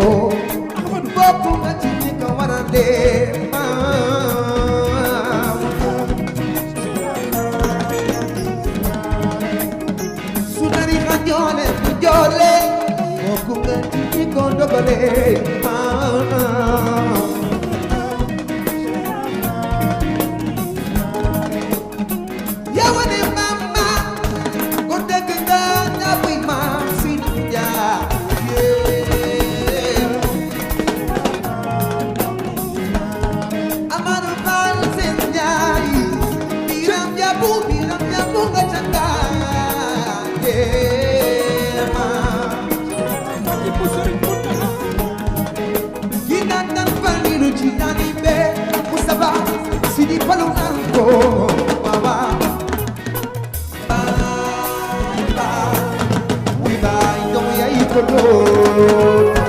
ko bokk nga ci ñi ko war a dee su nari xa joole bu joole bokk nga ci ñi ko dogale yawane mama ko dëgg nga ñabuy maam si jaa Amadou Fall seen njaay biram jabu nga cangaay yi naan nan falilu ci nani be Moustapha si di falu nan ko wawa wi baay doomu yaay ko doon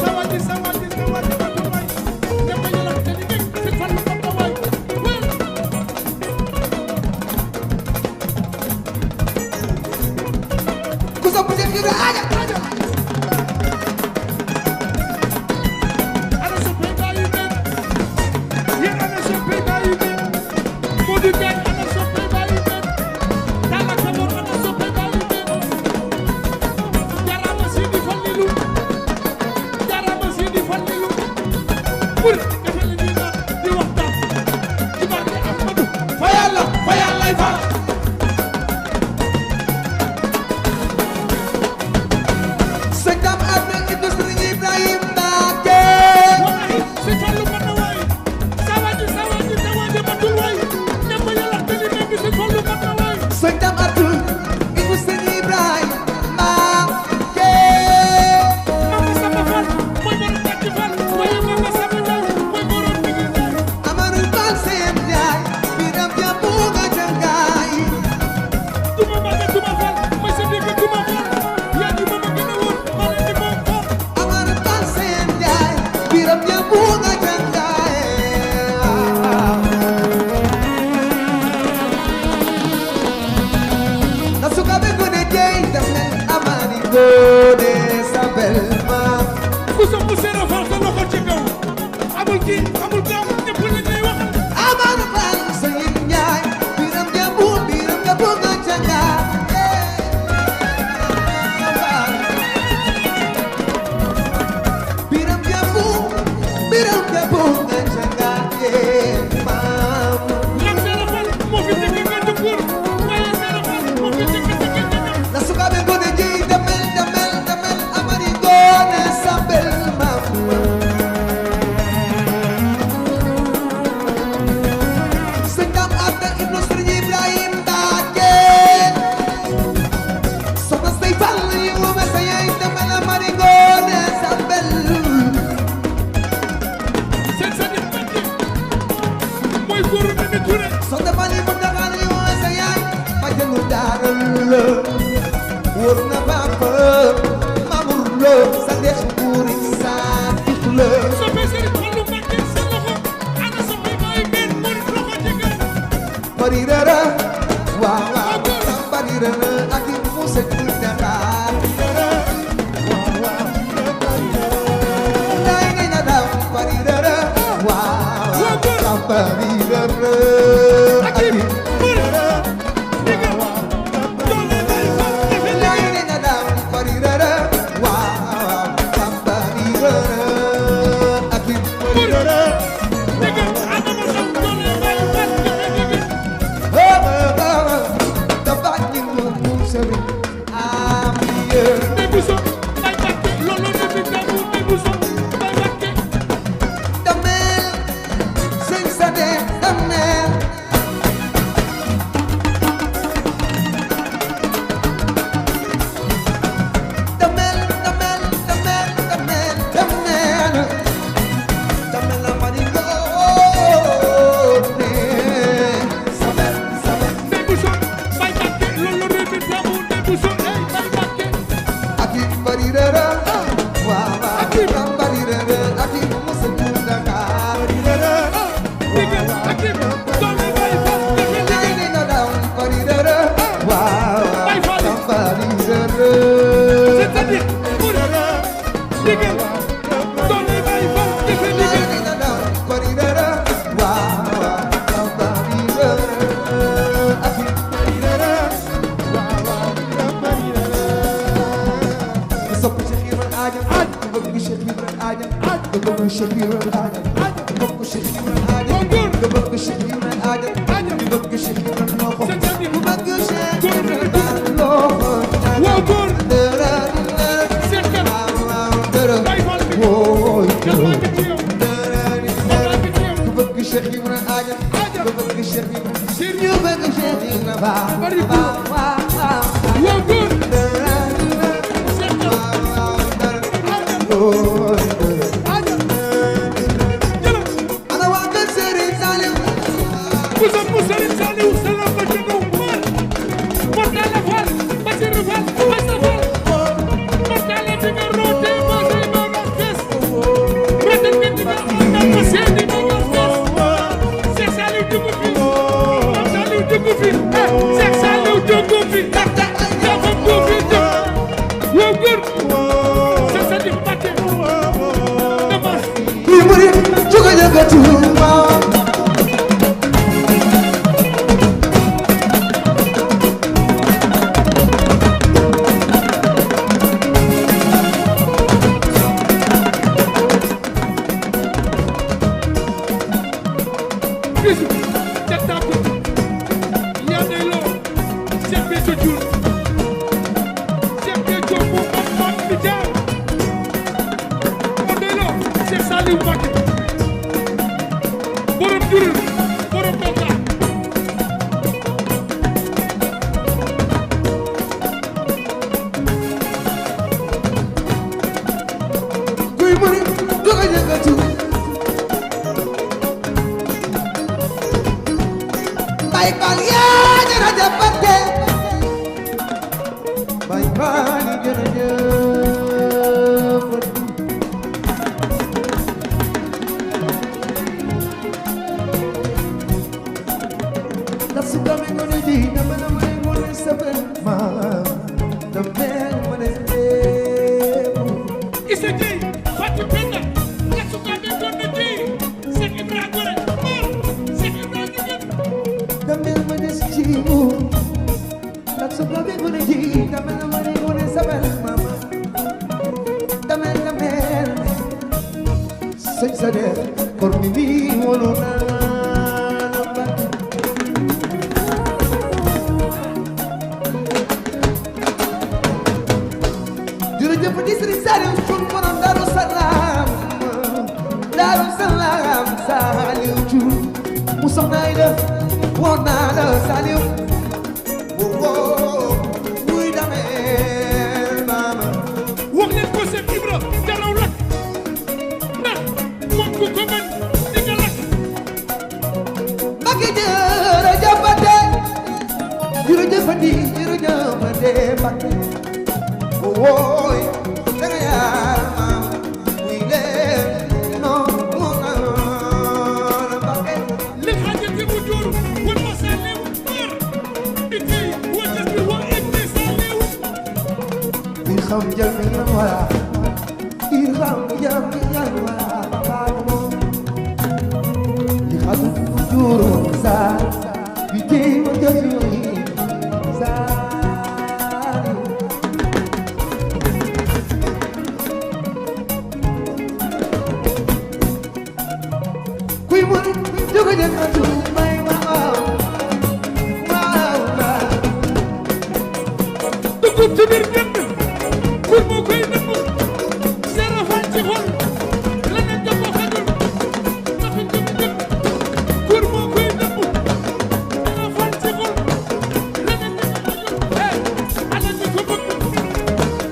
Sawati Bousso mu seera fal sa loxo ci kaw amul kii amul kaa ñëpp la ñuy wax Amadou Fall Sëñ Njaay biram jàmbu nga canga biram jàmbu nga canga maam lam seera fal moo fi njëkk nga dëkkur waaye seera fal moo fi njëkk la sukaabe gone ji damel amari gone sambel maam sëñ Dam Anta ibnu Sëriñ Ibrahim Mbacke soxna Sey Fall yi wuma sa yaay damel amari gone sambel seen sa di Mbacke mooy góor bi ni Touré soxna Mali mu daxal yi wuma sa yaay ma jëlu daaral la wóor na papa mamur la sa dex buuri sa tix la soppee Serigne Fallou Mbacke sa loxo ana soppee mooy benn mën loxo ci kaw bari rara waaw waaw bari rara ak i musa ci Dakar lay ngay na daw bari rara waaw bari rara ak i lay ngay na daw bari rara waaw bari rara ak i Issa Dieye Fatou sëñ sa neex kor mi mi wolu naa jërëjëf di Sëriñ Saliou sun borom Daaru Salaam Saliou Thioune mu soxna ay la woon naa la Saliou woo wuy dameel maama wax leen ko seen Ibra jaraw lakk ndax moom ku ko mën di nga lakk Mbacké jërëjëfate jërëjëfati jërëjëfate Mbacké wooy danga yaar maama wuy leen non moo naan Mbacké li xaajati mu jur wal ma Saliouër di tey wajati wa ibni Saliou irham jami'an wara irham jami'an wara babamo ihadu juru sa bite wajuri sa kuy mo jogo jangatu may mama dugub ci biir génn kur moo koy nëbb seera fan ci xol leneen da ko xajul dafa jëm jëm kur moo koy nëbb seera fan ci xol leneen da ko xajul ana ñi ko bëgg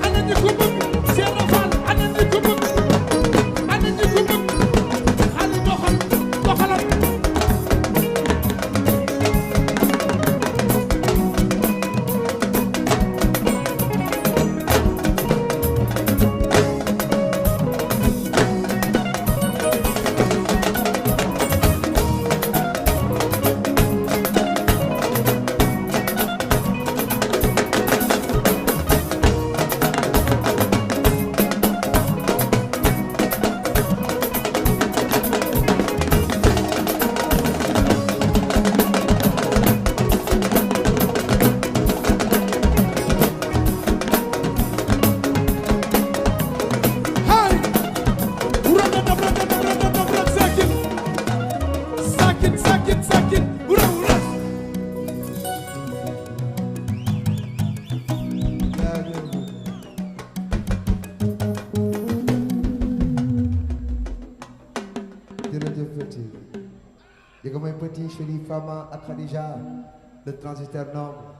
ana ñi ko bëgg seera fan ana ñi ko bëgg ana ñi ko bëgg xale doxal doxalam sakin ura ura jërëjëf petit yëga may petit chéri Fama ak Khadija le transitaire noble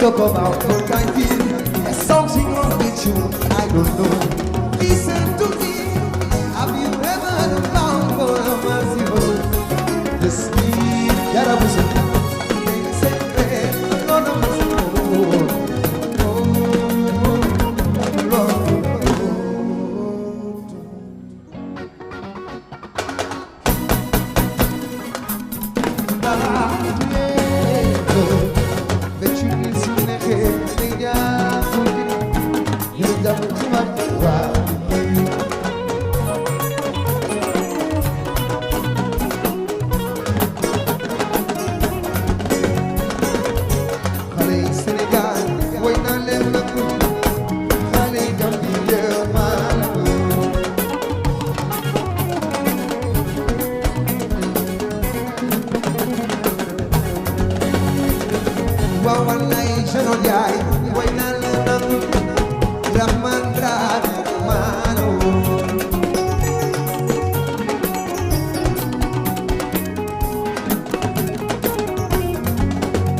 talk about what I feel. There's something wrong with you, I don't know. Listen to me. Have you ever heard about for a merciful? The sleep that I was in.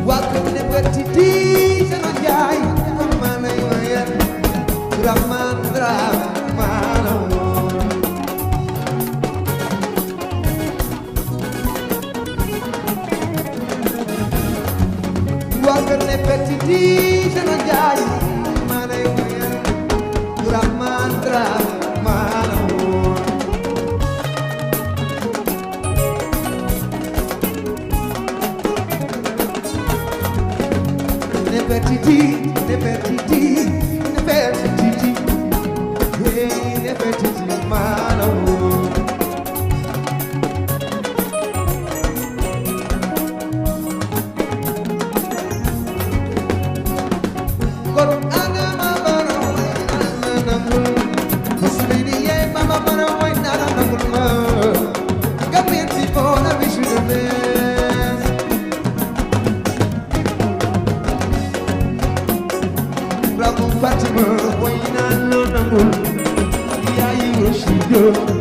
Welcome to kër ne petit di dana jaay mana yoyan Rahman Rahman ne petit di hey ne petit di mana Fatima, why not know? Yeah, you should go,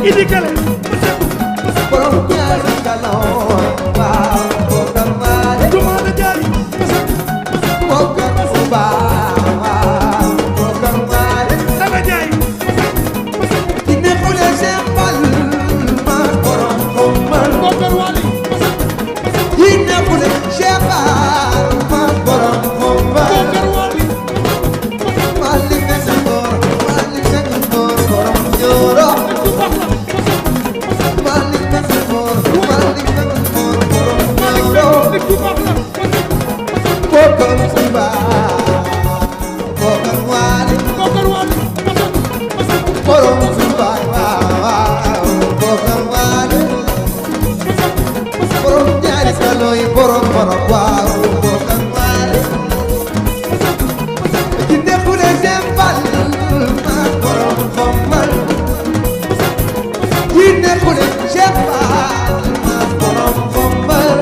Idi Kale borom ñaari galon waaw bokkal waale Dumana Jaay bokkal waaw bokkal waale Daba Jaay ki nekkule Cheikh Fall ma borom xombal Bokar Wali ki nekkule Cheikh Fall ma borom xombal Bokar Wali Malik nekk boor borom Ñooro ku baax la Malik nekk boor borom Ñooro nit ku baax la bokkal bokkal waale Bokar Wali borom Subaay waaw bokkal waale borom ñaari galon yi borom waaw bokkal waale ki nekkule Cheikh Fall ma borom xombal ki nekkule Cheikh Fall ma borom xombal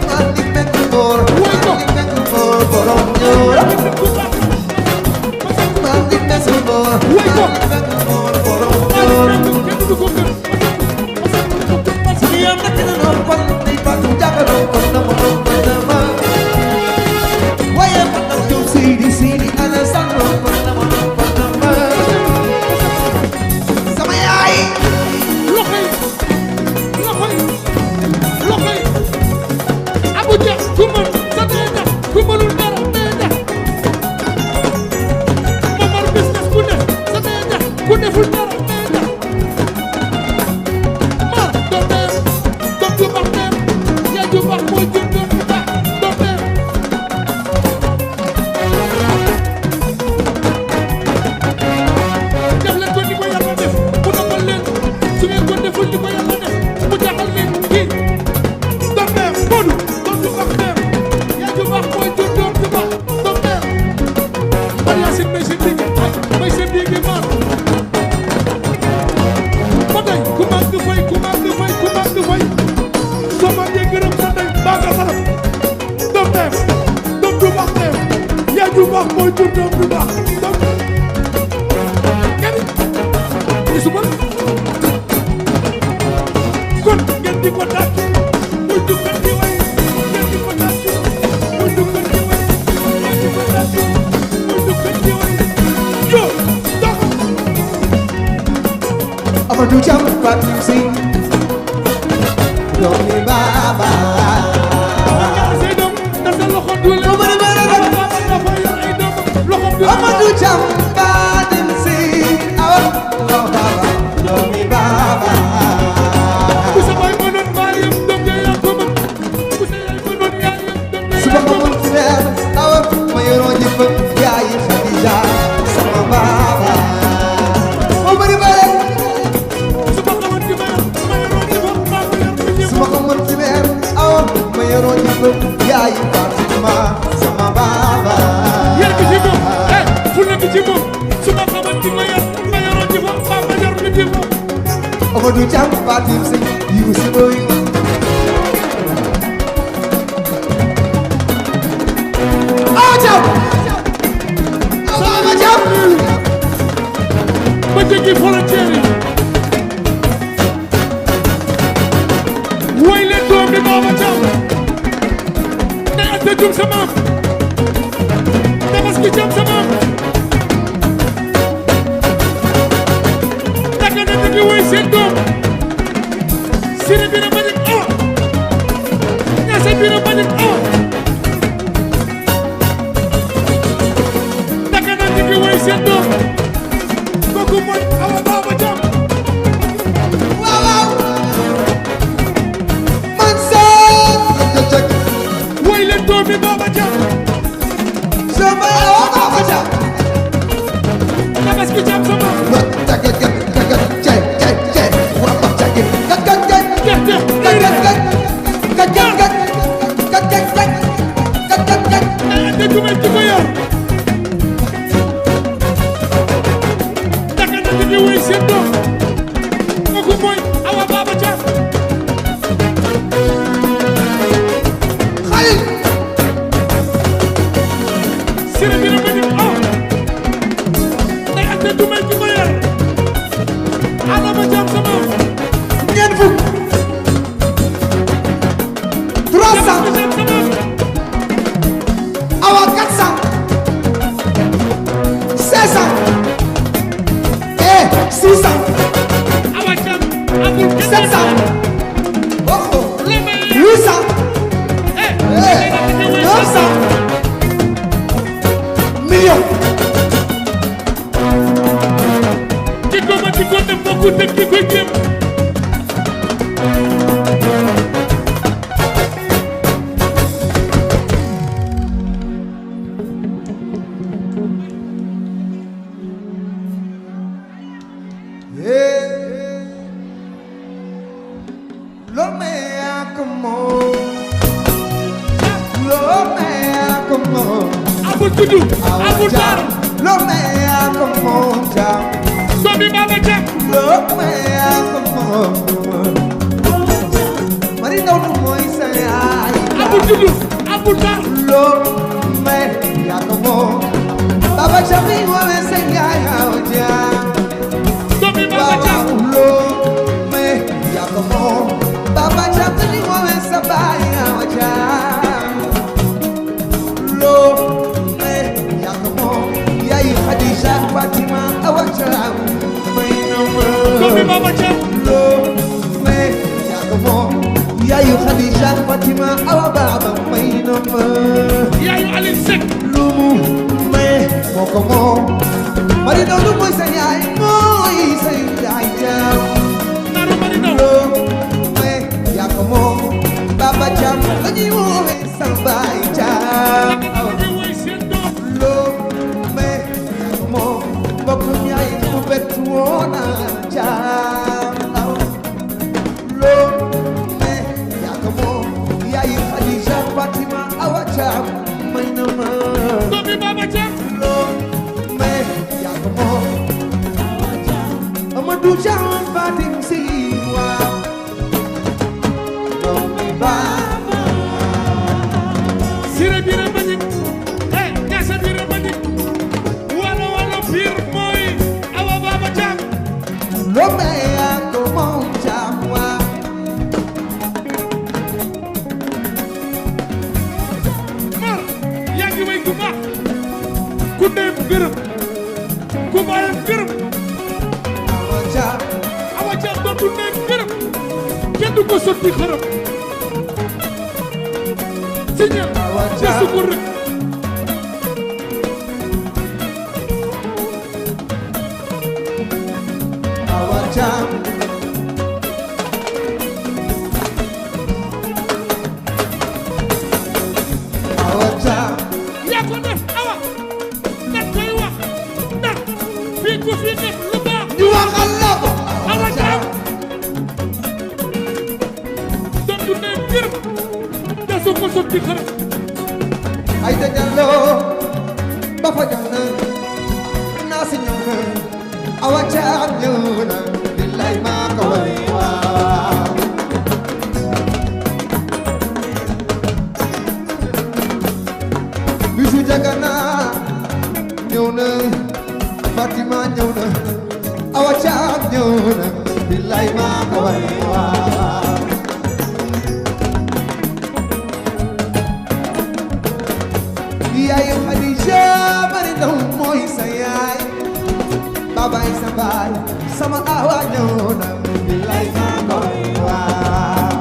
Malik nekk boor borom Ñooro Malik nekk boor borom Ñooro kenn du ko gën Siya makina no pan di patu jagaro panna mo panna waya panna yo sidi ana sanno panna mo panna sama yaay loxoy Abu Dia ku mën sa dee ku mënul dara dee Momar business ku ne sa dee ku deful dara dee mar doom ju baax dem yaa ju baax mooy jur doom ju baax doom def leen ko ni ko Yàlla def mu defal leen su ngeen ko deful ni ko Yàlla def mu jaxal leen kii doom dem Modou doom ju baax dem yaa ju baax mooy jur doom ju baax doom dem man Yacine may seen digg maar ba tey ku mag fay soo ma dee gërëm sa ndey baa nga salam doom dem doom ju baax dem yaa ju baax mooy jur doom ju baax doom kenn gisuma kon ngeen di ko tàcc muy duggal di way ngeen di ko tàcc muy duggal di way ngeen di ko tàcc muy duggal di way yo dox Amadou Thiam Fatou Si doomi baba say doom da sa loxo dule dafa yor ay doom loxo dule Amadou Thiam Fatou Si awa baba doomi baba ku sa baay mënoon baayam doom ja yaa ko mën ku sa yaay mënoon yaayam doom ja suba ko mun weer awa ma yoroo ji fa yaay Khadija sama baba o bari bare su ma xamoon ci ma yoroon di fa maa ko yor ko suba ko mun weer awa ma yoroo ji fa yaay Fatima sama baba yar bi ci moom fu nekk ci moom su ma xamoon ci ma yoroon di fa maa ko yor ko ci moom Amadou Thiam Fatou Si yu si boy awa Thiam awa Thiam ba jéggi frontière yi woy leen doom bi Baba Thiam ne Anta Diop sa maam Tabaski Thiam sa maam naka na ngi woy seen doom Siri Bira Manik Ñase Bira Manik naka na ngi woy seen doom kooku mooy Awa Baba Thiam waaw man seen woy leen doom bi Baba Thiam sama awa Baba Thiam Tabaski Thiam sa maam Degumay ci ko yor naka na ngi woy seen doom kooku mooy Awa Baba Thiam Khalil Siri Bira Manik day Anta Dumay ci ko yor 500 600 Awa Thiam amul kenn 700 oh le meilleur 800 900 millions ci ko ma ci ko def bokku dëkk ki koy jéem amul tuddu amul tar doomi Baba Thiam amul tuddu amul tar Baba Chami wowe sengaya oja doomi Baba Thiam me yakomo Baba Chami wowe sabaya oja lo me yakomo yayi Khadija Fatima awacha doomi Baba Thiam lo me yakomo yayi Khadija Fatima awa baba maynama yaayu Aline Seck lumu me mokomo mari do lu moy sa yaay jam naru mari daw lo me yakomo Baba Thiam lañuy wowe sa baay jam ñu woy seen doom lo me yakomo bokku ñay ku bet wona jam lo me yakomo yaay Khadija Fatima awa jam maynama doomi Baba Thiam Amadou Thiam Fatim si waaw doomi Baba Siré Bira Mbagnick Ñasa Bira Mbagnick walo pir mooy Awa Baba Thiam lome ak moom Thiam waaw mar yaa ngi way ku baax ku neem gërëm ku baayam gërëm Awa Thiam Awa Thiam dootu neem gërëm kenn du ko sotti xërëm signal Awa Thiam desu ko rek Awa Thiam Awa Thiam yaa ko def Awa ndax koy wax ndax fii ku fi def lu baax ñu waxal la ko Awa Thiam dootu neem gërëm desu ko sotti xërëm ay da jallo ba fa jàll naa si ñëw na Awa Thiam ñëw na billaay maa ko way waaw bisu jagana ñëw na Fatima ñëw na Awa Thiam ñëw na billaay maa ko way waaw yaay Khadija bari ndaw mooy sa yaay babaay sa baay sama awa ñëw na billaay maa ko way waaw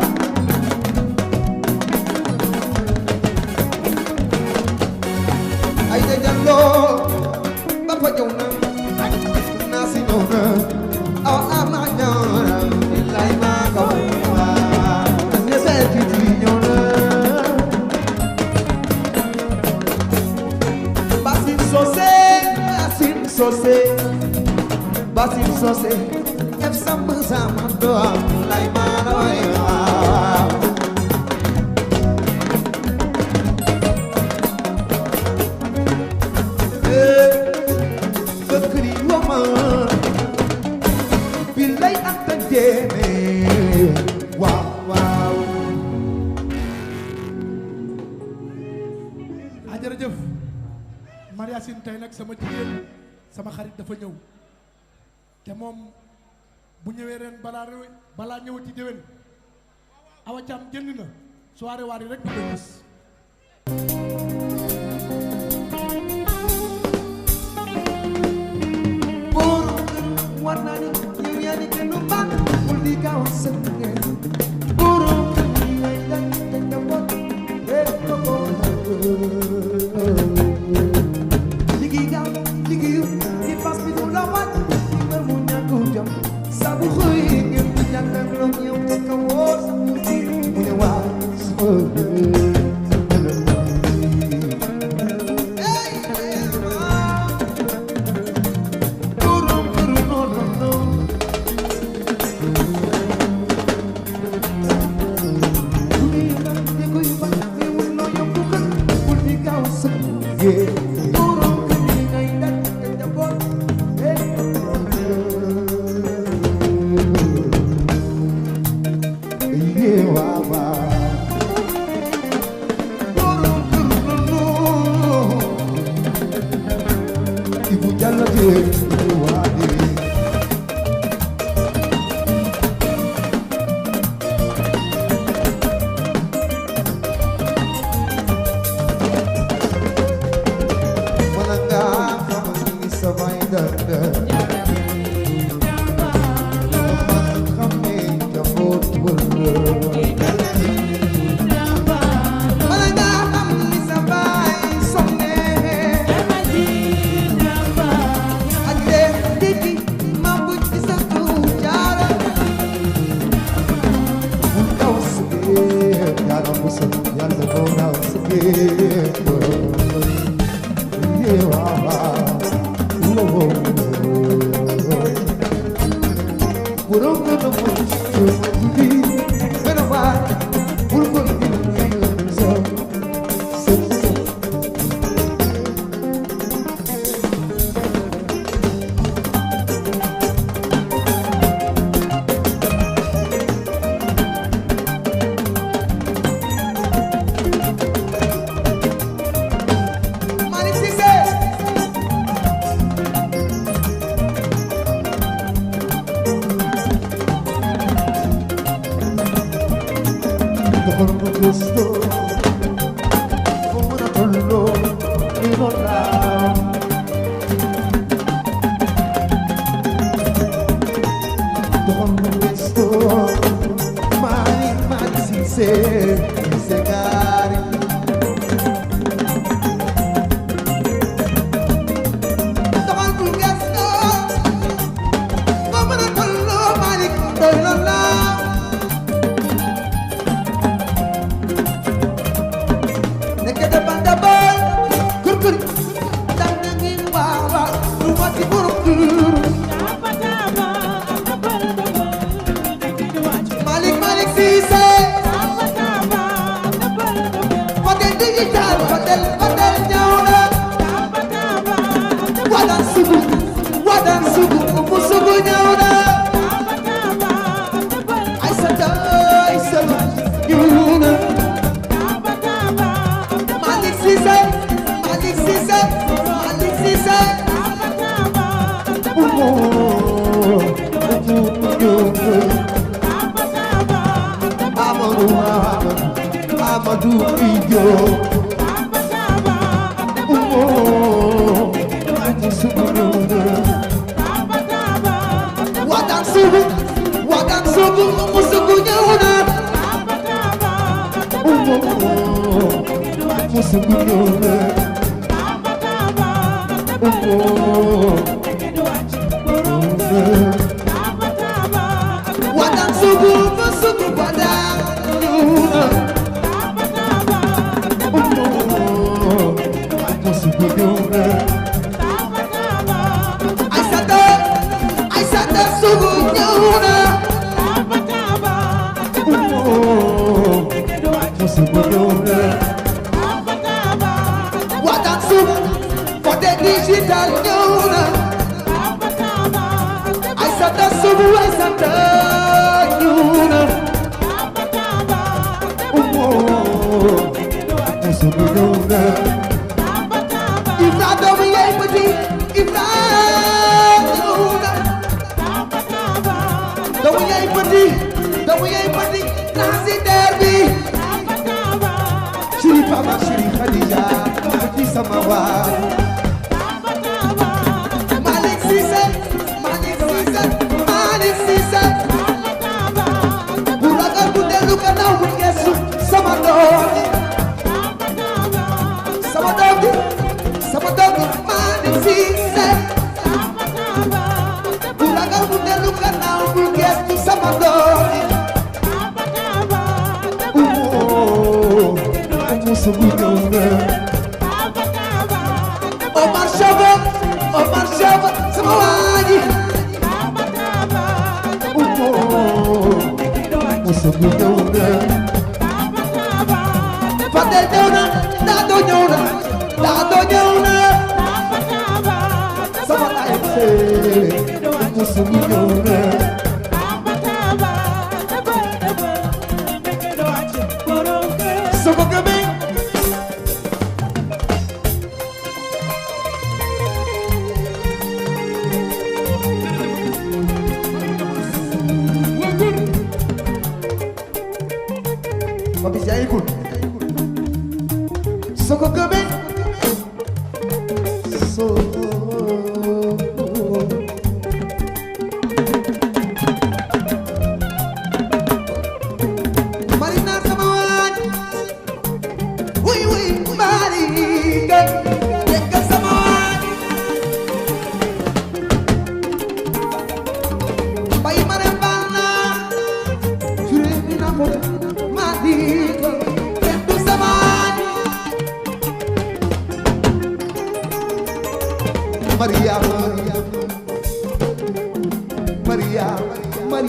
ay da jalloo ba fa ñëw na naa si ñëw na awa ama ñëw na billaay maa ko way waaw ñe seeti ci ñëw na Basim Sosé ef samb sama doom lay maana way waaw bëkkri wama bi lay ak a jéeme waaw waaw jërëjëf Maria Sine tey nag sama jigéen sama xarit dafa ñëw te moom bu ñëwee ren balaa ñëwati déwén Awa Thiam génn na soirée waari rek bu ko gis Ibu jalla je wadi Malanga kami sabay danda Kami jabut wala Malanga kami sabay somne Ade diki mabut sa tujara Unkaw sige Yara musul yalla bonaw sige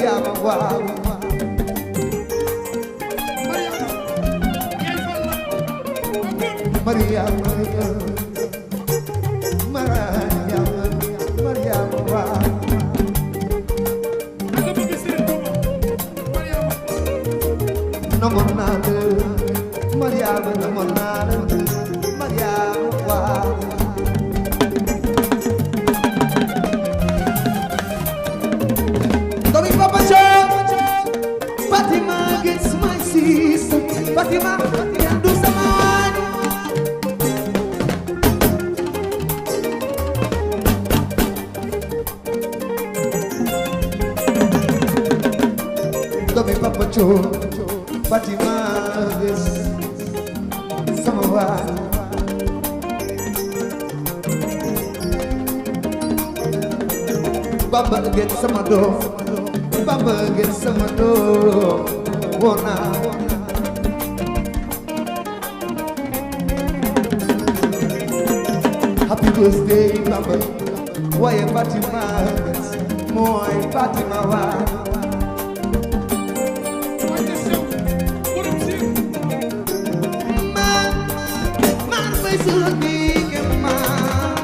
Mariama waaw Mariama waaw namoon naa la Mariama namoon naa la Mariama waaw doomi Papa Thione Fatima gets my sister Fatima yaa du sama waay doomi Papa Thione Fatima gets sama waay Bamba gets sama doom Bamba gets sama doom wona happy birthday Bamba waaye Fatima gets mooy Fatima waay man may sunu digg ma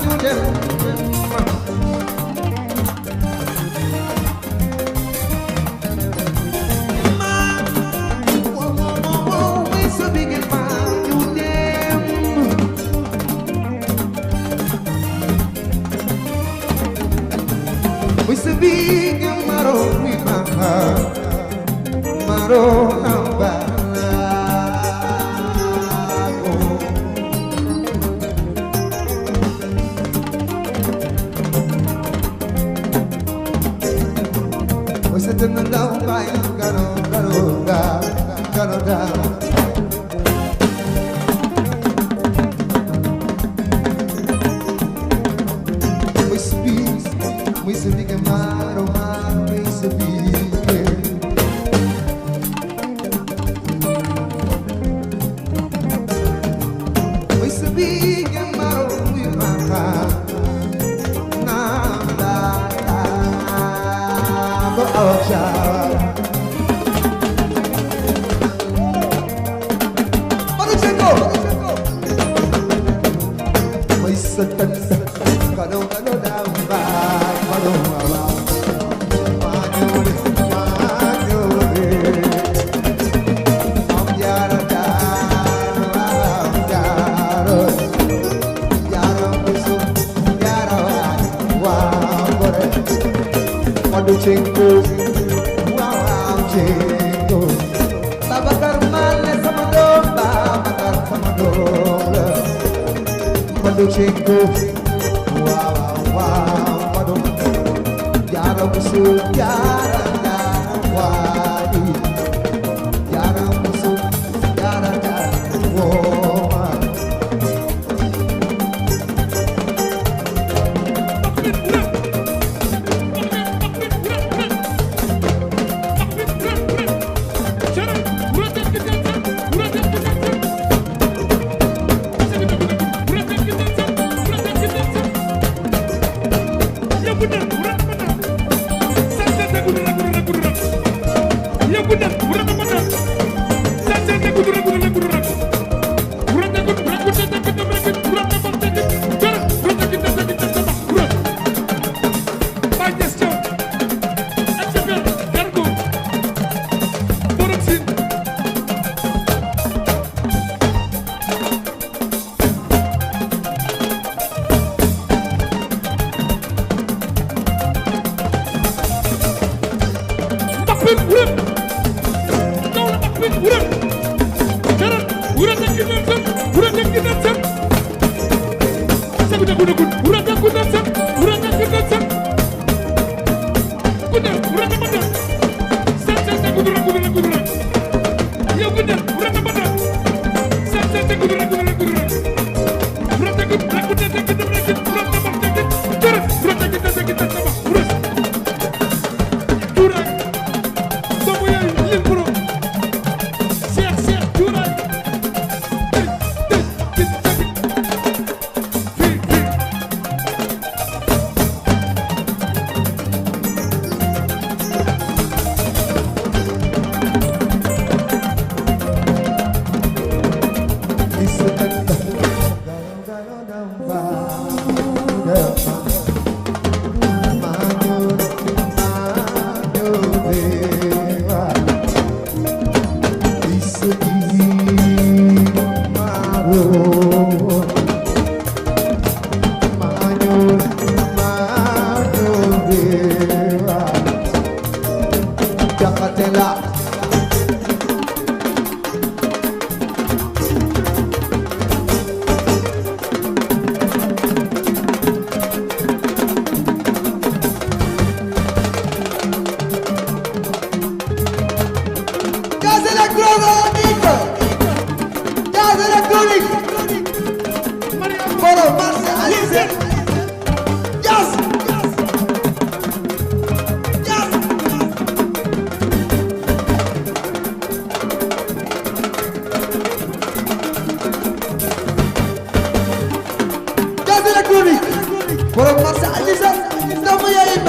ñu dem big maro mi mama maro namba we sit in the down by gano down we speak maro we speak maro we mama na la bo ocha we sit gano down Chingu, wow, chingu. Tabakar mane sama dom, tabakar sama dom. Madu chingu, wow, madu. Yara musuh, yara wadi. Yara musuh, yara wadi.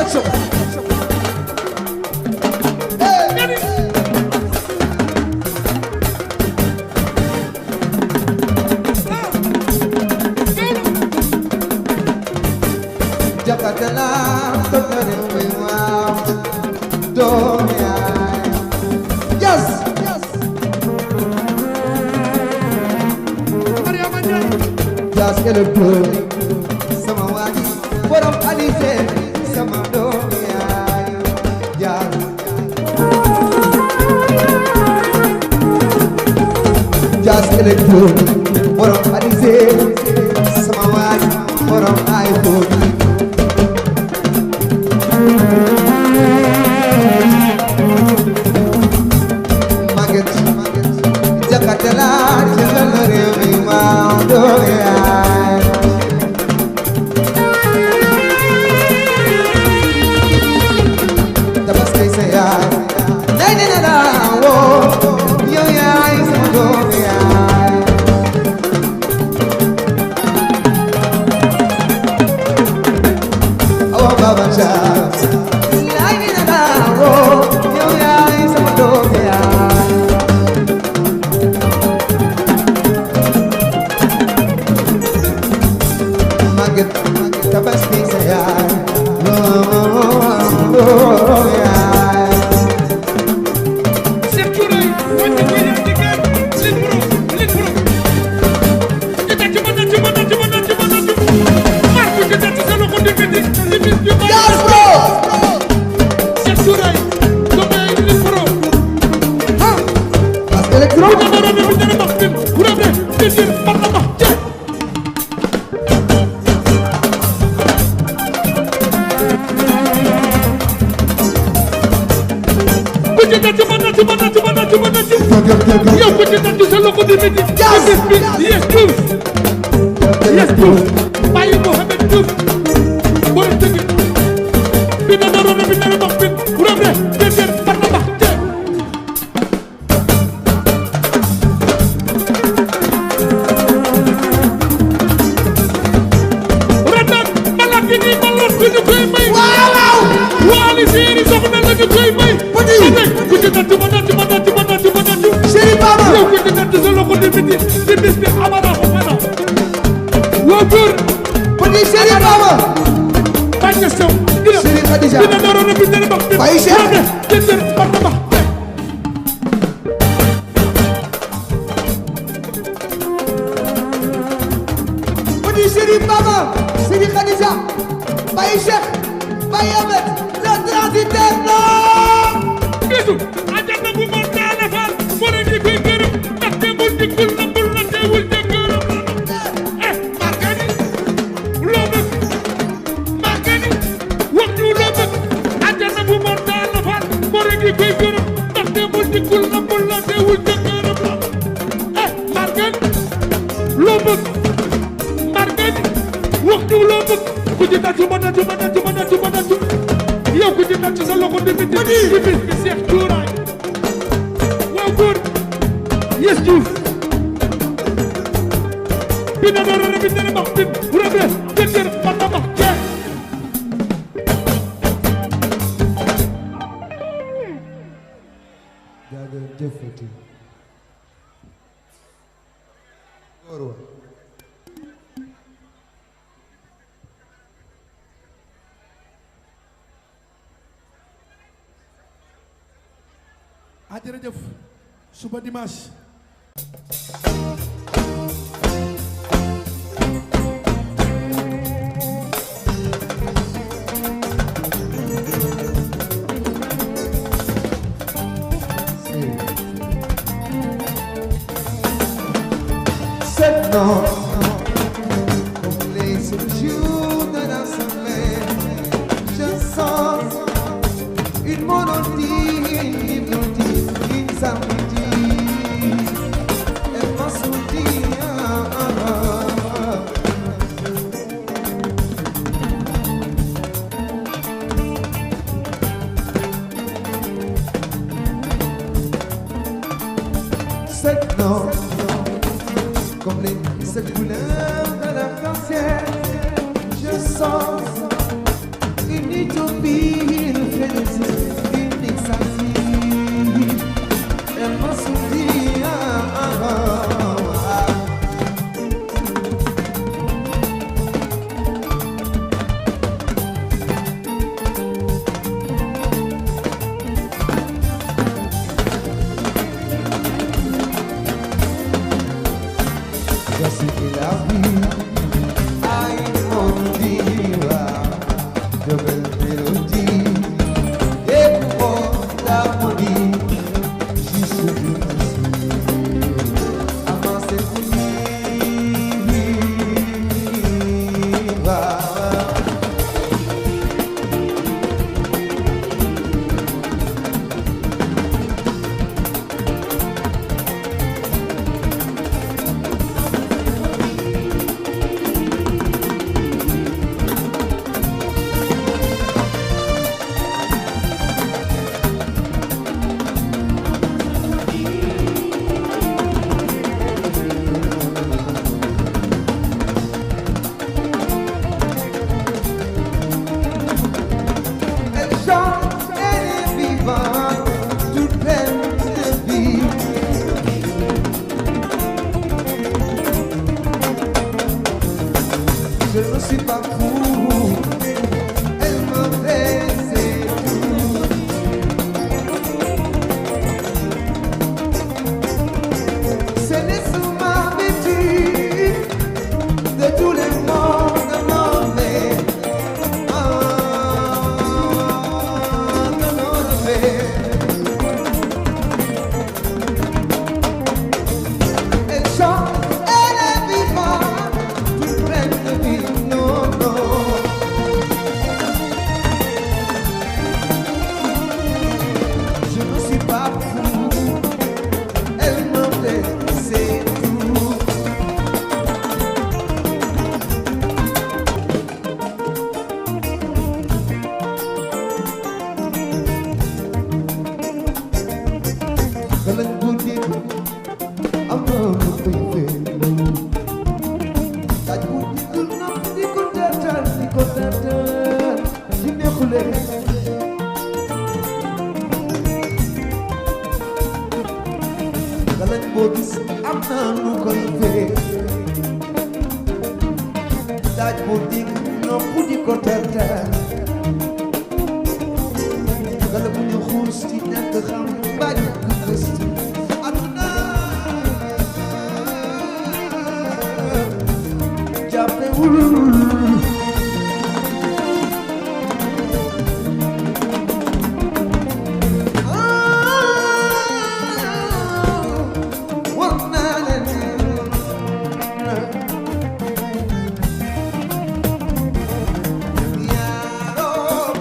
attention. Jakatala, totale mwa, doya. Yes, yes. Mariama Ndiaye Just get a good. Sama wadi, borom Alize, sama doya. Yeah. Just get a good. Borom Alize, sama wadi, borom iPhone. Maget, Jakatala, Jalalare, Doya. Tabas kay saya, nay na na wo, yo ya isa doya. Awa baba cha, nay na na wo, yo ya isa doya. Maget, tabas kay saya, doya. Cheikh Touré wàcc ko yaa di gën lit pro ñu tàcc ma tàcc ma tàcc ma tàcc ma tàcc mar ko ci tàcc sa loxo di métti ci bis bi Yes, bro. Cheikh Touré doomu ay lit pro Parce que l'électro. bu dama rame bi dana bax bin bu rame di dir par na bax ci ku ci tàcc ma tàcc ma tàcc ma tàcc ma tàcc yow ku ci tàcc sa loxo di métti ci bis bi yes Diouf yes Diouf bàyyi Mohamed Diouf borom tëgg bi na naroon bi dana bax bin bu rame di dir par na bax ci Ratak balak bi ñuy balak bi ñu koy may Waaw. waali séeri soxna la ñu koy may avec ku ci natt ma natt ma natt ma natt ma natt Chéri Baba. yow ku ci natt sa loxo di biti di bis bi amana ko mana loo góor Petit Chéri Baba. bañ na sew Chéri Khadija. dina naroon bi dina bax bi Baye Cheikh. jëndër par na bax Petit Chéri Baba. Chéri Khadija. Baye Cheikh. Baye Ahmed. Le transitaire non. gisu ajana bu mo taala faal mo ne di koy gërëm ndax demul dikkul nambul na teewul te gërëm markani loo bëgg markani wax ñu loo bëgg ajana bu mo taala faal mo ne di koy gërëm ndax demul dikkul nambul na teewul te gërëm markani loo bëgg markani wax ñu loo bëgg ku ci tàcc ma tàcc ma tàcc ma tàcc ma tàcc yow ku ci tàcc sa loxo di biti di bis bi Cheikh Touré waaw góor yes Diouf bi na doon rëbbi dana bax bin bu rëbbee jëndër par na bax jeex Jërëjëfati. Góor wa. ah jërëjëf suba dimanche C'est non. Comme les jours de l'assemblée, je sens une monotone, une hypnotique, une samedi. Elle m'a souri, cette note, comme cette couleur de l'arc-en-ciel, je sens une subir feliz Phoenix assim é nosso dia já sei que a vida ai mon dia de belle mélodie et pour l'harmonie juste du avant cette nuit va elle chante, elle est vivante, toute pleine de vie. Je ne suis pas fou, elle me fait tout. Ce n'est sous ma vêtue de tous les mondes mauvais. Elle chante, elle est vivante, toute pleine de vie, non, non. Je ne suis pas fou, elle me plaît, c'est tout. Kalañ bu dégg am na lu koy féetlu taaj bu digg nopp di ko taataan ci neexule kalañ boo gis am na lu koy féet taaj bu digg nopp di ko taataan kala bu ñu xuus ci ñàkk xam mbaa ñàkk gëstu aduna jàppewul war naa leen yaaroo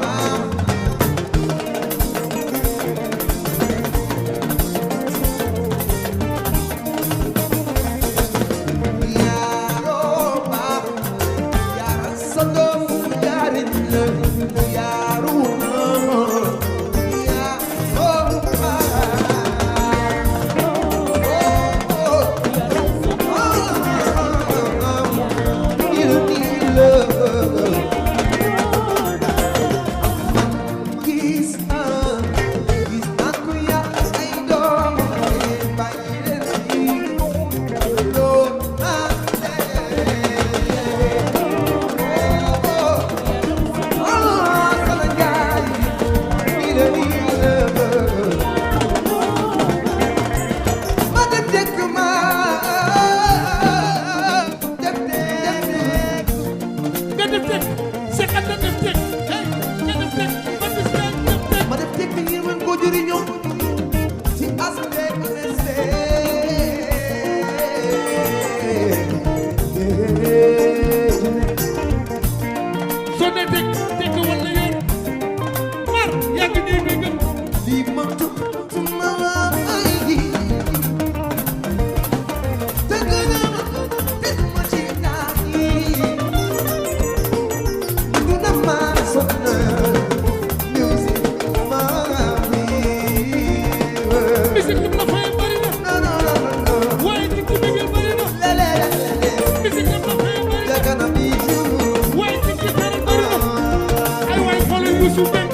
wusu ben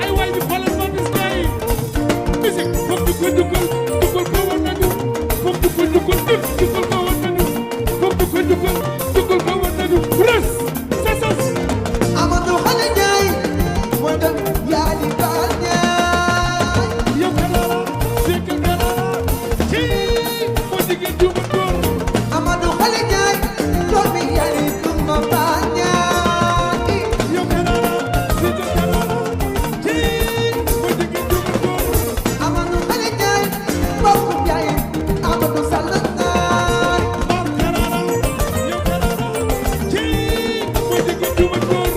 ay waay di xoolal ma bis gaay musique foog du ko dugal ko woon nañu foog du ko dugal ko woon nañu foog du ko dugal ko woon nañu res sa sos Amadou Xale Njaay mooy dem yaa di baal Njaay yow kalala fekk kalala ci moo jigéen ju ma door Amadou Xale Njaay doomi yaa di Kumba baal Njaay yow kalala fekk kalala ci moo jigéen ju ma door Amadou Xale Njaay mbokku Njaay Amadou Sall Njaay Maam kalala yow kalala ci moo jigéen ju ma door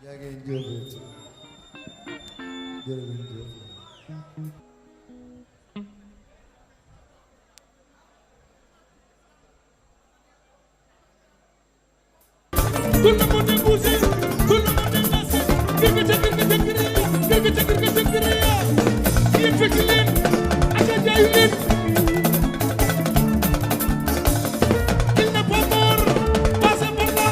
yaa ngeen jëf jërëjëf tout le monde est bougé, tout le monde est dansé. Girga yéen fekk leen ak a jaayu leen. Il n'est pas mort, passez par là.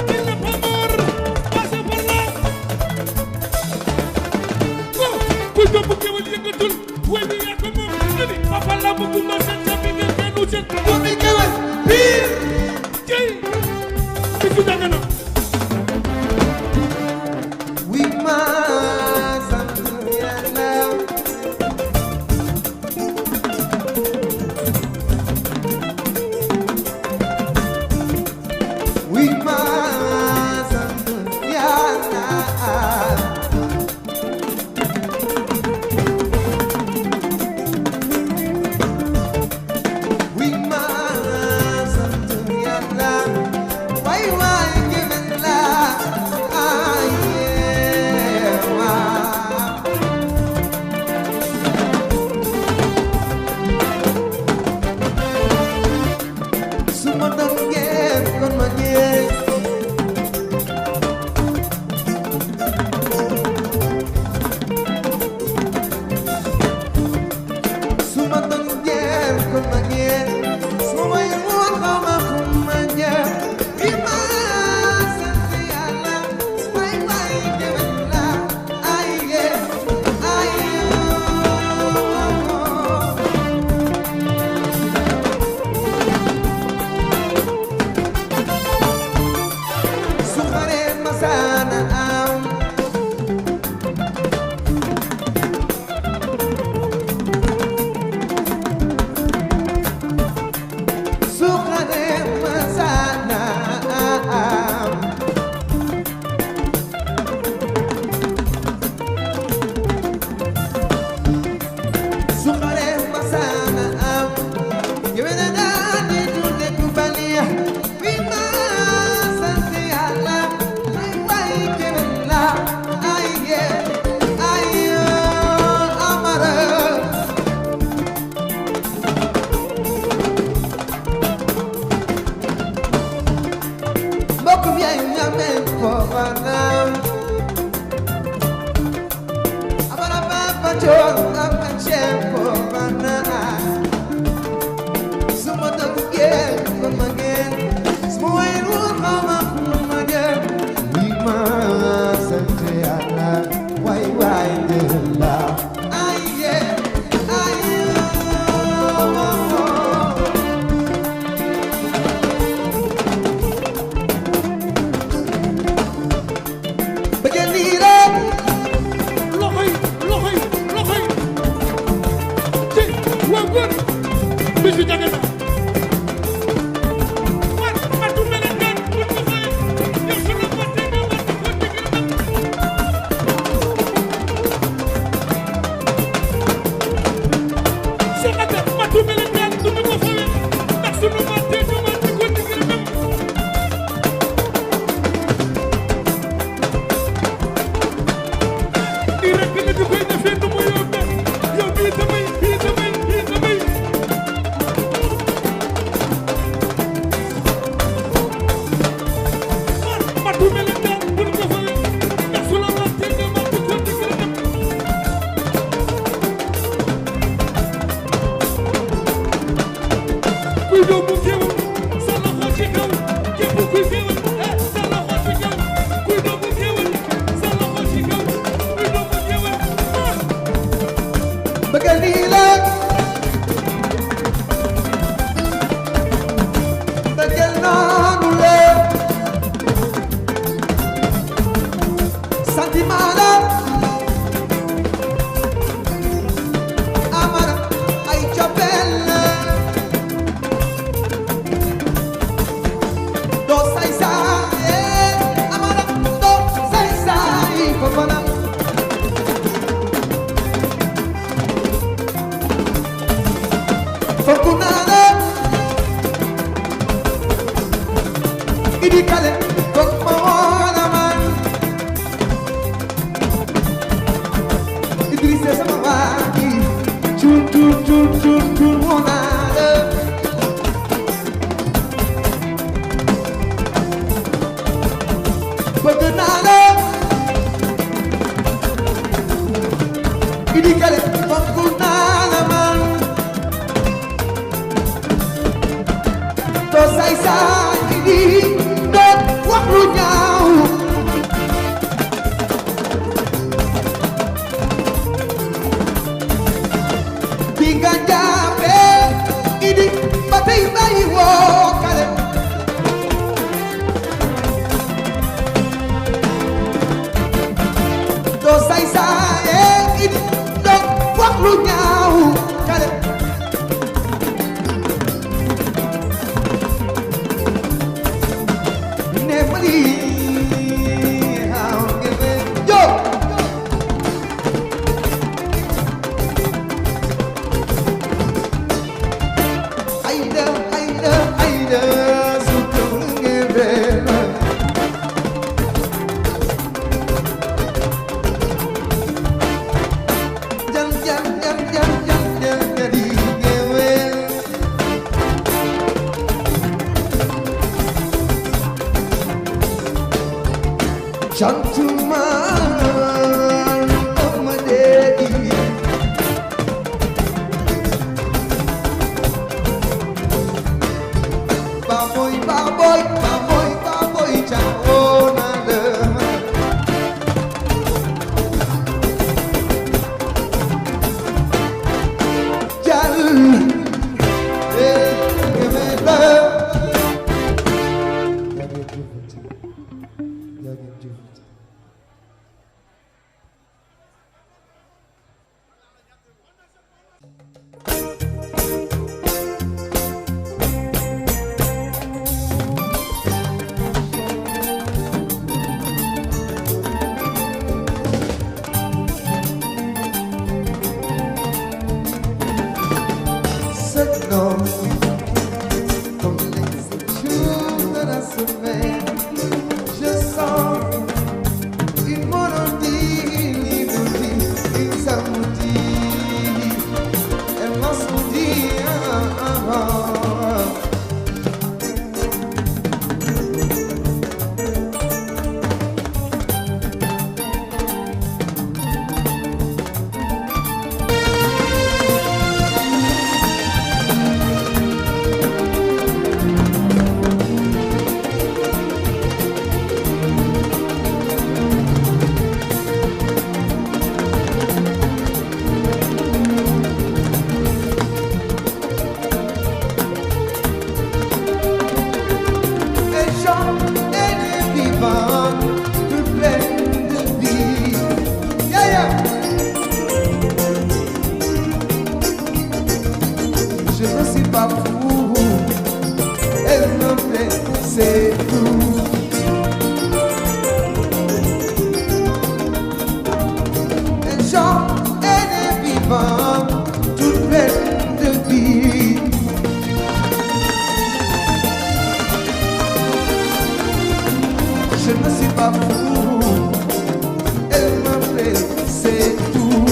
Il n'est pas mort, passez par là. Go, kuy topp kéwél yëngatul, way bi yaa ko moom. Nani, papa la bëgguma seen sàmmi ngeen kenn seen. doomi Kewel biir Jey, Fiku Dagana. wi ma sant Yàlla wi ma sant Yàlla wi ma sant Yàlla way way given la ayewa suma doon ngeen kon ma ngeen suma doon ngeen kon ma ngeen suma way woon xaw ma fu ma ngeen wi ma sant Yàlla way way given la aye ayewa su xare masana am su xare masana am su xare masana am yewena daani dunde kubaliya wi ma sant Yàlla way way given la aye aye amara mbokk bi ay ñame foofa naam abara papa joon am na ceeb foofa naam suma dëgg ngeen kon ma ngeen suma wayin woon xaw ma fu ma jëm wi ma sant Yàlla way way ngeen la aye aye bëgg lii rek Loxo góor bisu jaga na war matu melentaan bu ko fay yow sunu botte nga war ko digg si ata matu melentaan bu ko fay ndax sunu botte nga war ko digg di rek ni du koy defee nu mu yombe yow bii damay matu melentaan bu ko fay ndax sunu botte nga war ko digg kuy doomu géwël sa loxo ci kaw képp kuy géwël sa loxo ci kaw kuy doomu géwël sa loxo ci kaw kuy doomu géwël bëgg nii la bëggal noonu la sentiment la amara ay cofeel la doo say saay amara doo say saay fofana fokku naa la idi kale fokk ma woona man Idrissa sama waa ji cuun woona la bëgg naa la idi kale fokku naa la man doo say saay idi doo wax lu ñaaw di nga jàppe idi ba tey bàyyi woo kale doo say saay idi doo wax lu ñaaw kale Nemali, how give it yo. Aida, sukungevela. Jam, jadi gewel. Gentleman of my day, baboy, chahona le. Jal, gemela. No, comme les jours de la semaine, je sens une monodie, une samedi, elle m'a soudi. pas fou, elle me plaît, c'est tout. Elle chante, elle est vivante, toute pleine de vie. Je ne suis pas fou, elle me plaît, c'est tout.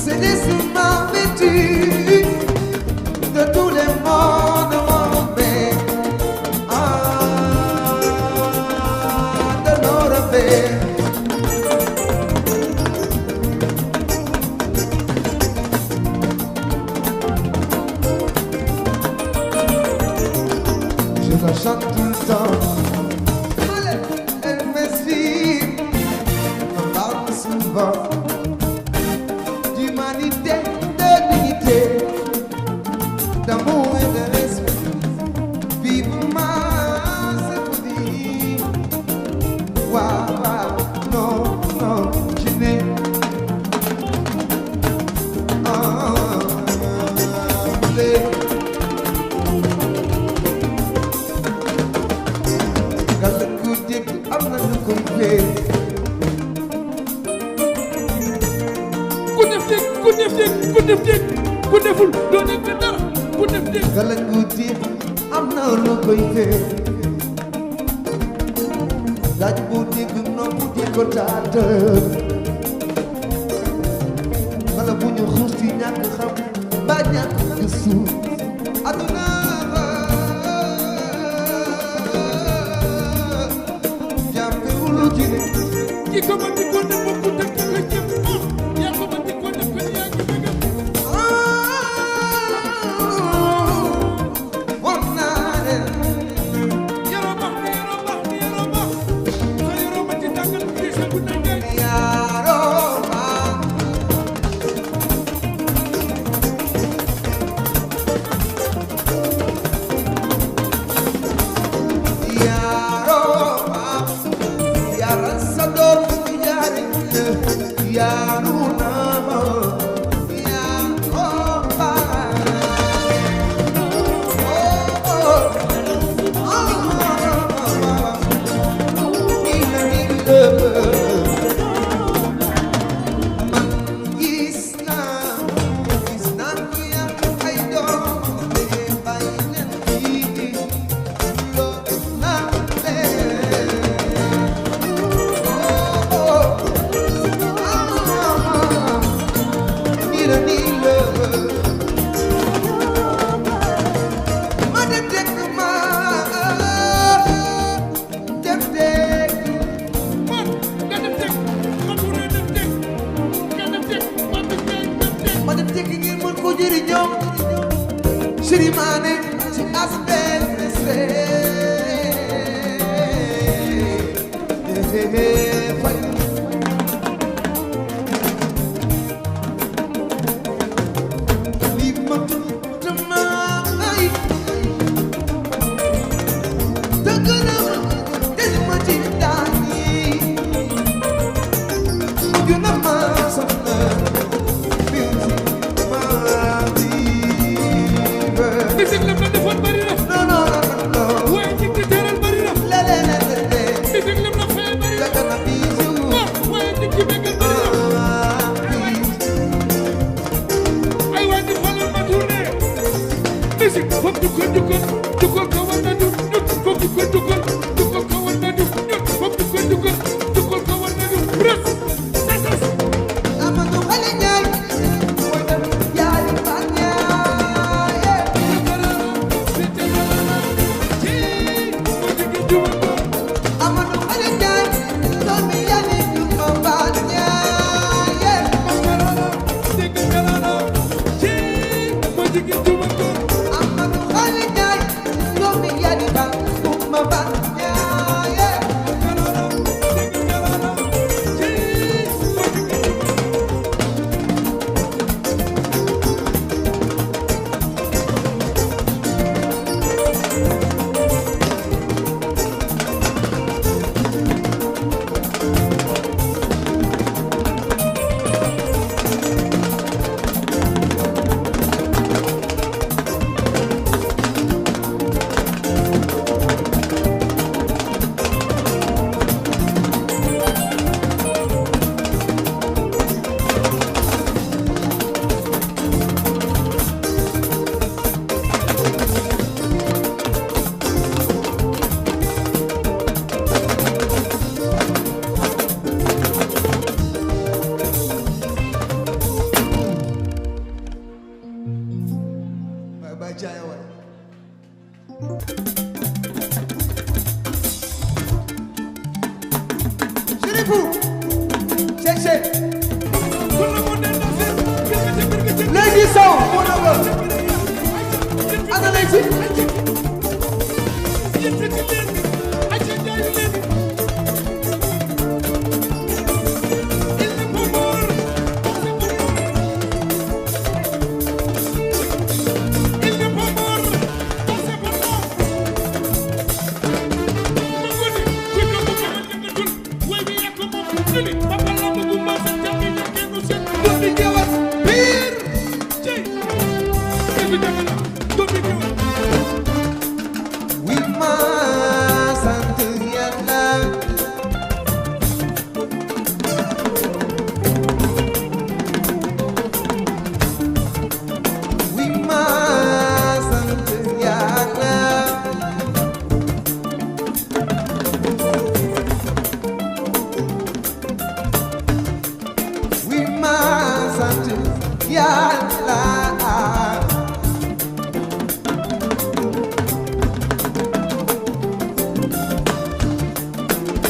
C'est des humains vêtus de tous les mondes européens, de l'Européen. Je la chante tout le temps. Elle m'inspire, me parle souvent d'humanité, de dignité, d'amour et de respect. Vive ma symphonie. Waouh, waouh, non, non, je n'ai Gala ku dégg am na lu koy fee. ku def dégg ku def dégg ku def dégg ku deful doo dégg dara ku def dégg Gala ku dégg am na lu koy fee. Laaj bu dégg nopp di ko taatal. Wala bu ñu xuus ci ñàkk xam ba ñàkk gëstu. Aduna jàppewul ci ne. ki ko mën di ko def ba ku def ko jëm yaa ko mën di ko def ko yaa ngi bëgg War naa leen. yaroo baax ni yaroo baax ni yaroo baax sa yaroo ma ci tàngal di sa bu na ngay Yaaroo baax. Yaaroo baax. Yaaral sa doom yaari na. Yaaru naa. Yaaroo baax. man nga def dégg man bu rëy def dégg nga def dégg man def dégg def dégg ma def tekki ngir mën ko jëriñoo Sëriñ Maane ci aspect fay lii ma tamaay dëgg na des ma ci daan yi mujj na ma soxla musique lam la defoon bari na waaye ci di teral bari na musique lam la fay bari na fou Cheche kon la moo den dansé birgete léegi Sow moo na ko ana lay si yëkkati leen acca jaayu leen il ne peut mort il ne peut mort c'est pas non ma godi ku ko ko yëngatul way bi yak moom jëli papa la bëgg ma sa jàmmi ñake nu seen Doomi Géwël biir cey bi dama doomi Géwël wi ma sant Yàlla wi ma sant Yàlla wi ma sant Yàlla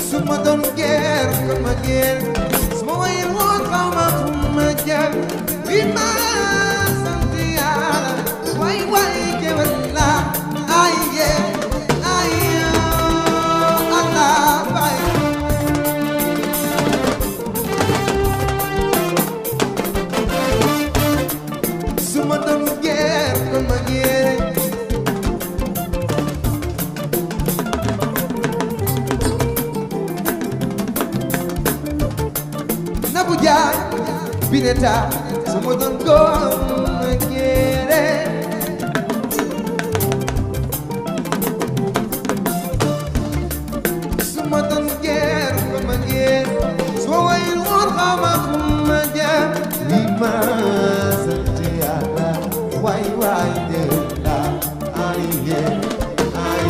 suma doon geer ko ma geer suma wayel woon xaw ma fu ma jaar wi ma sant Yàlla way way Géwël la ay yee ay Allah bay suma doon geer ko ma geer Nabou Jaay Bineta suma doon góor ma geere suma doon geer ko ma geer suma wayul woon xaw ma fu ma jaar li ma sant Yàlla waay waay de la ay yee ay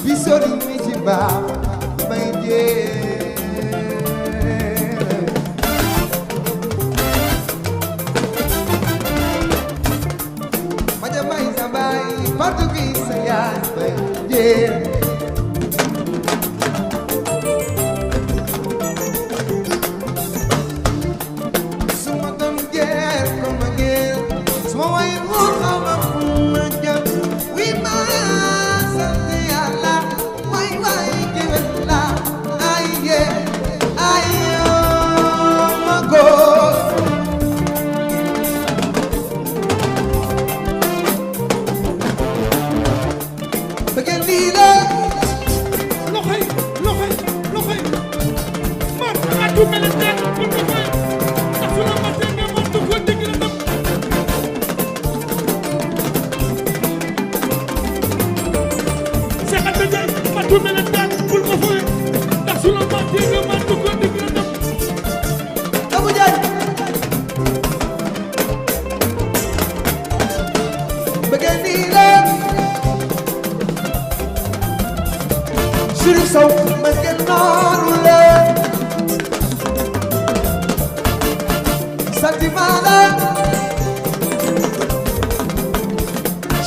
bi sori mi ci baax may jéem ma ja may sa baay partu gi sa yaay may jéem suma doon geer ko ma geer suma way woon xaw ma fu ma jëm wi ma sant Yàlla way way Géwël la ay yee ay ma góor bëgg lii la loxoy man atu mel ne pour nga fay ndax su la matee nga mën ko dégg la dem Cheikh Anta Ndiaye atu mel ne pour nga fay ndax su la matee nga mën ko dégg la dem Nabou Jaay bëgg lii la Chérif Sow ma ngeen noonu la sentiment la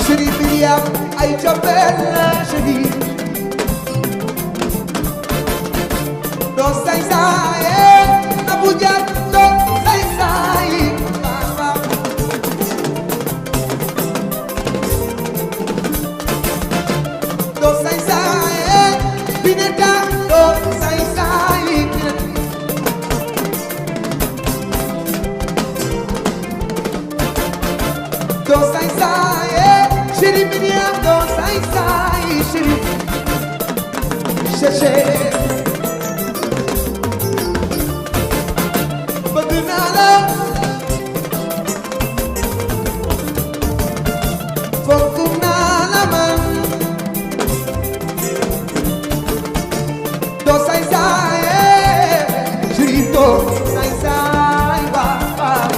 Chérif Miriam ay copeel la Chérif doo say saaye Nabou Jaay doo say saaye baba doo say saaye Bineta doo say saaye doo say saaye Chérif Miriam doo say saaye Chérif Cheche bëgg naa la fonk naa la man doo say saaye Chérif doo say saay waaw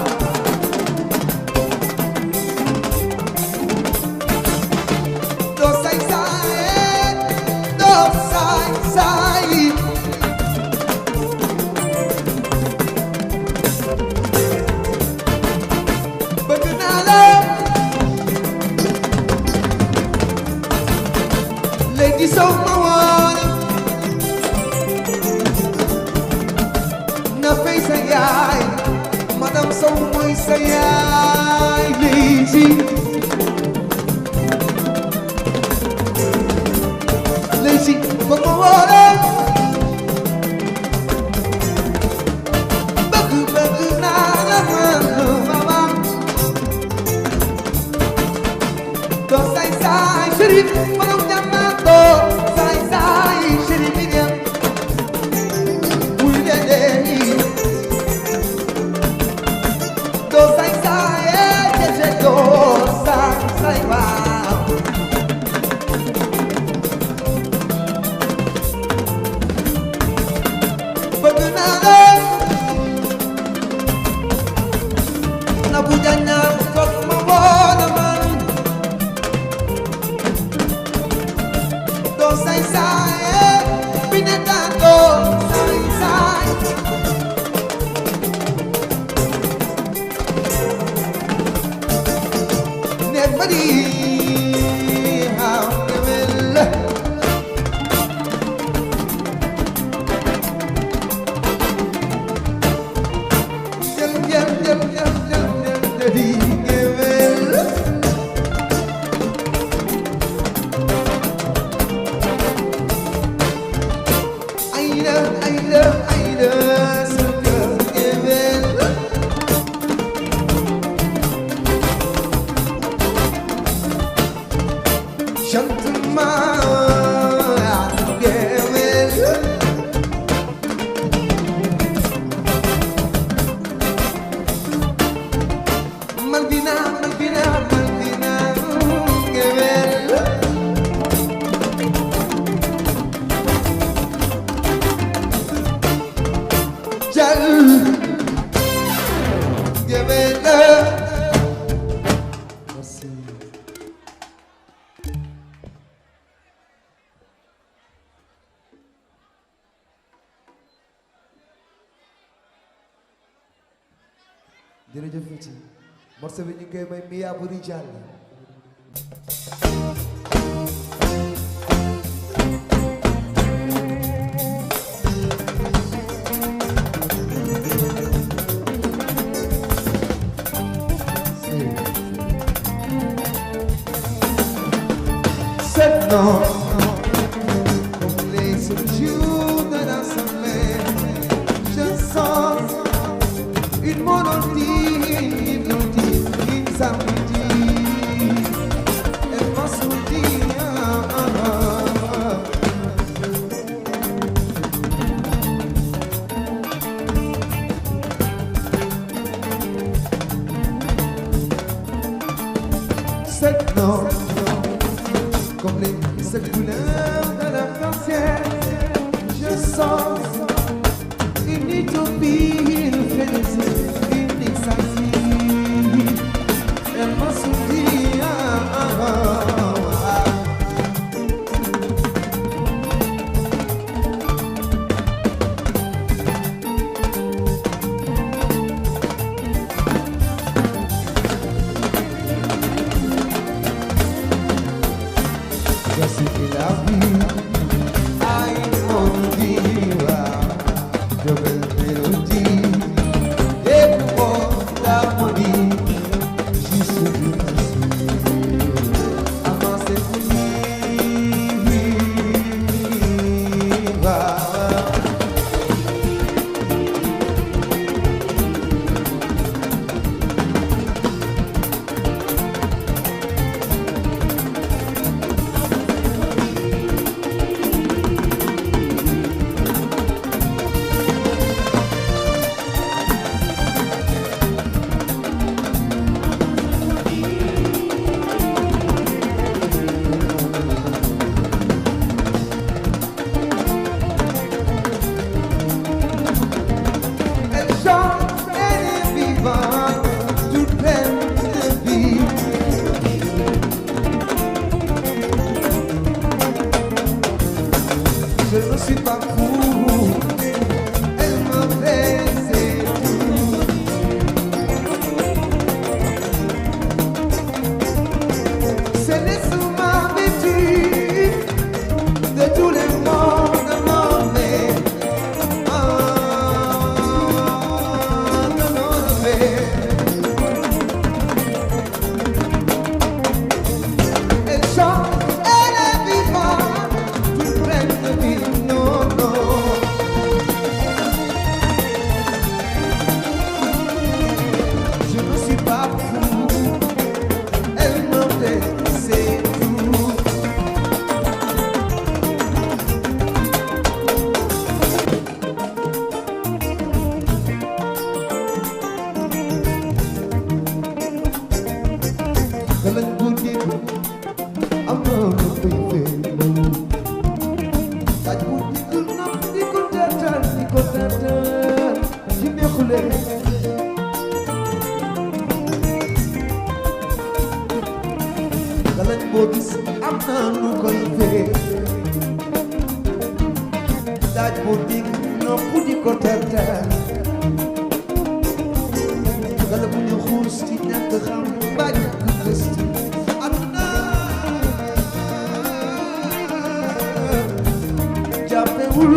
doo say saaye doo say saay Sow ma woon na fay sa yaay madame Sow mooy sa yaay Lady Lady foog ma woon bëgg naa la man mama doo say say Chérif borom jàmmato say say Chérif bi dem wuy dee doo say say jeje doo say say waaw bëgg naa la na bu jaña foog ma woon man doo say say bi ne taan doo say say ne badi how will Malvina, Malvina, Malvina, Gebel. Jal, Gebel. Merci. Jërëjëf Fati. Morceau bi ñu ngi koy may Mia Buri Jall. C'est non, comme les jours de l'assemblée, je sens une monotone, une samedi, elle m'a souri. C'est non, comme cette couleur de l'arc-en-ciel, je sens une utopie, une frénésie, une extasie. Elle m'a souri. Voici que la vie a une diva. lañ boo gis am na lu koy fee daaj bu dig nopp di ko tartar gala bu ñu xuus ci ñàkk xam ba ñàkk gëstu aduna jàppewul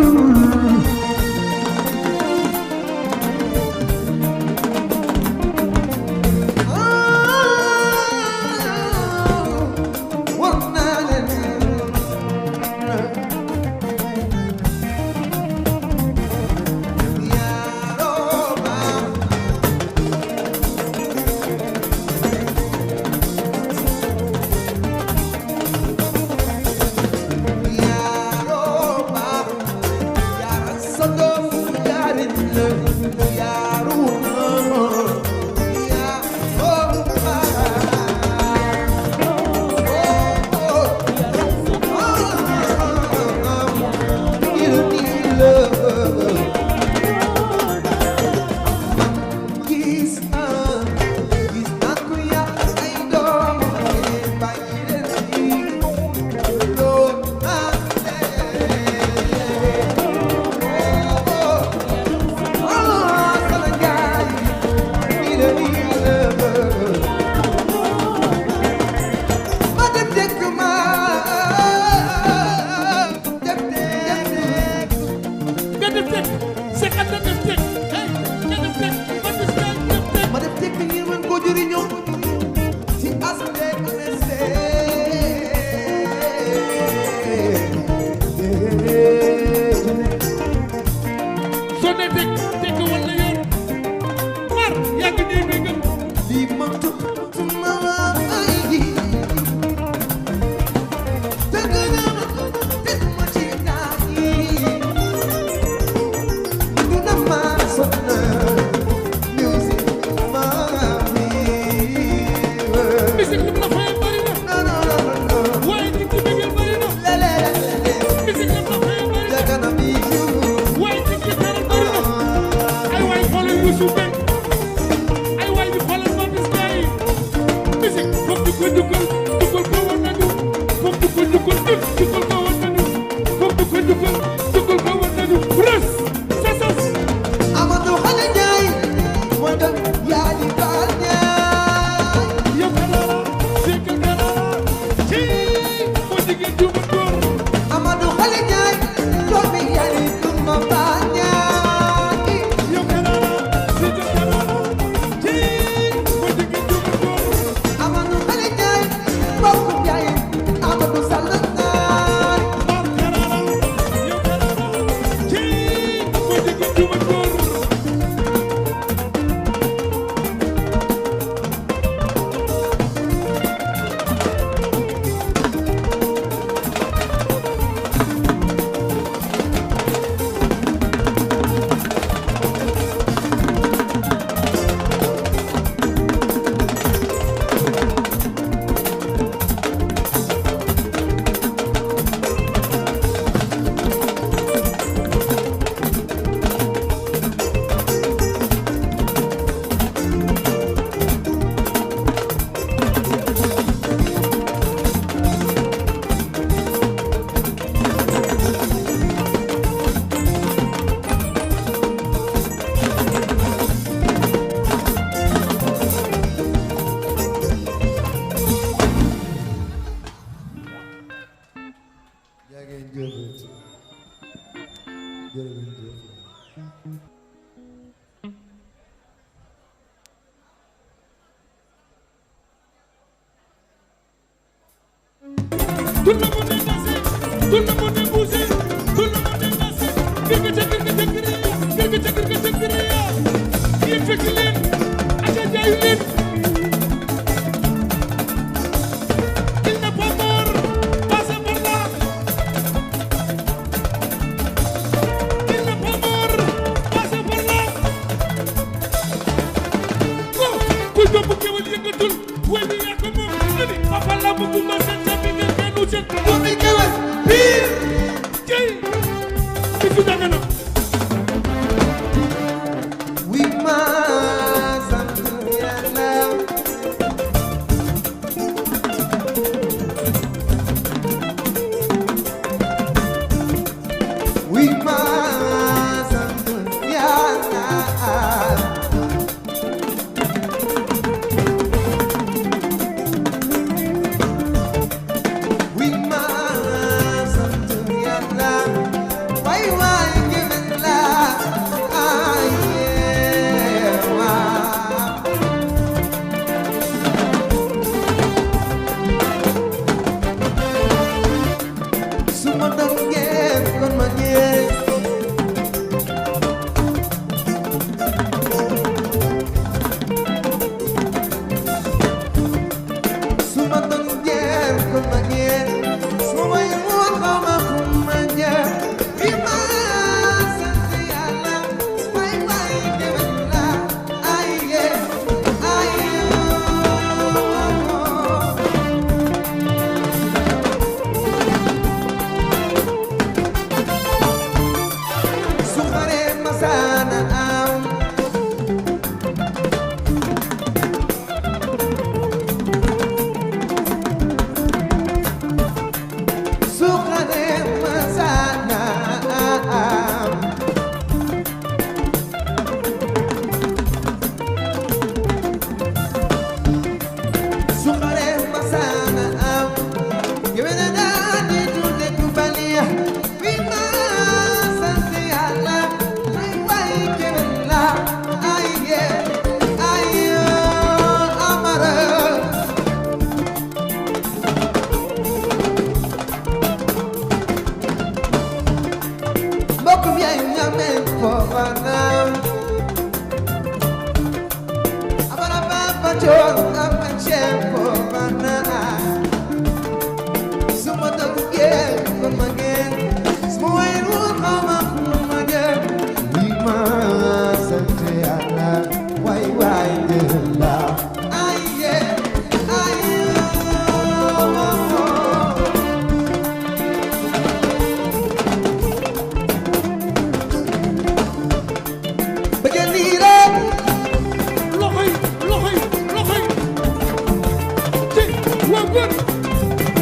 waaw góor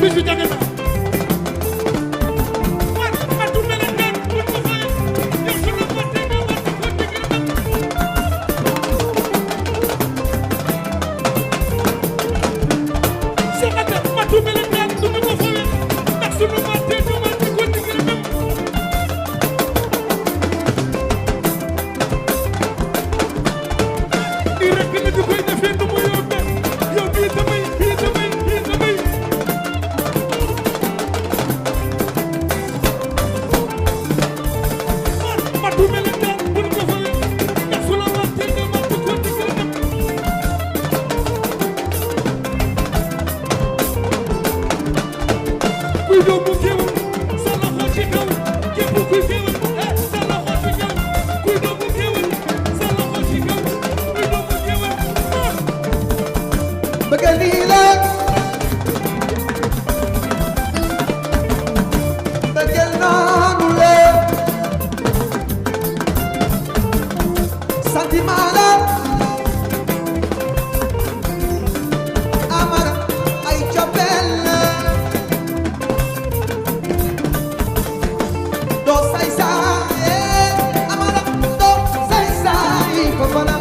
bisu jage na war matu melentaan pour ko fay yow sunu mate nga war ko digir seexata matu melentaan du ko fay ndax sunu mate nga war ko digir di rek la di koy defee nu mu yombe yow bii damay matu melentaan pour ko fay ndax sunu mate nga war ko digir kuy doomu géwël sa loxo ci kaw képp kuy géwël sa loxo ci kaw kuy doomu géwël sa loxo ci kaw kuy doomu géwël bëgg lii la bëgg noonu la sentiment la amara ay cofeel la doo say saay amara doo say saay ko fana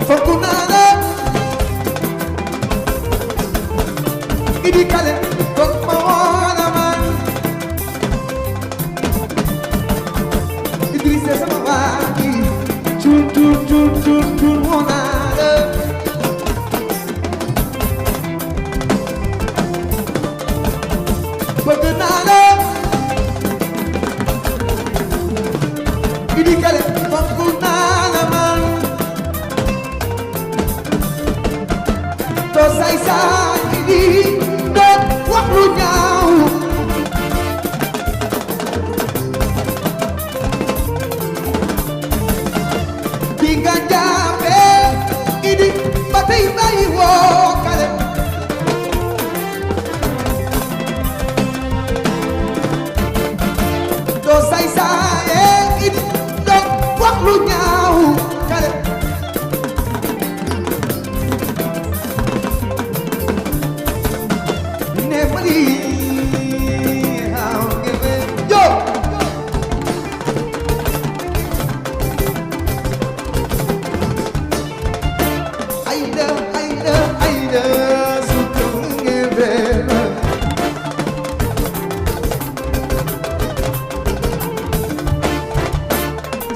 fokk naa la idi kale fokk ma woona man Idrissa sama waa ji cuun woona la bëgg naa la idi kale fokk naa la man doo say saay di doo wax lu ñaaw di nga jàppe idi ba tey bàyyi woo kale doo say saay idi doo wax lu ñaaw kale Never how give it yo Aida sukungebe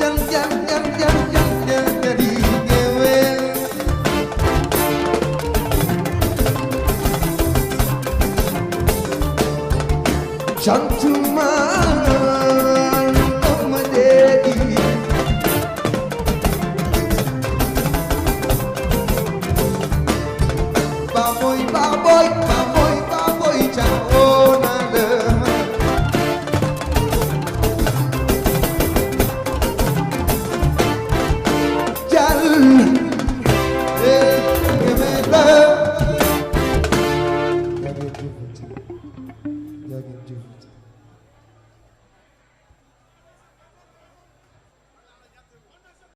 jam di gewe Chantuma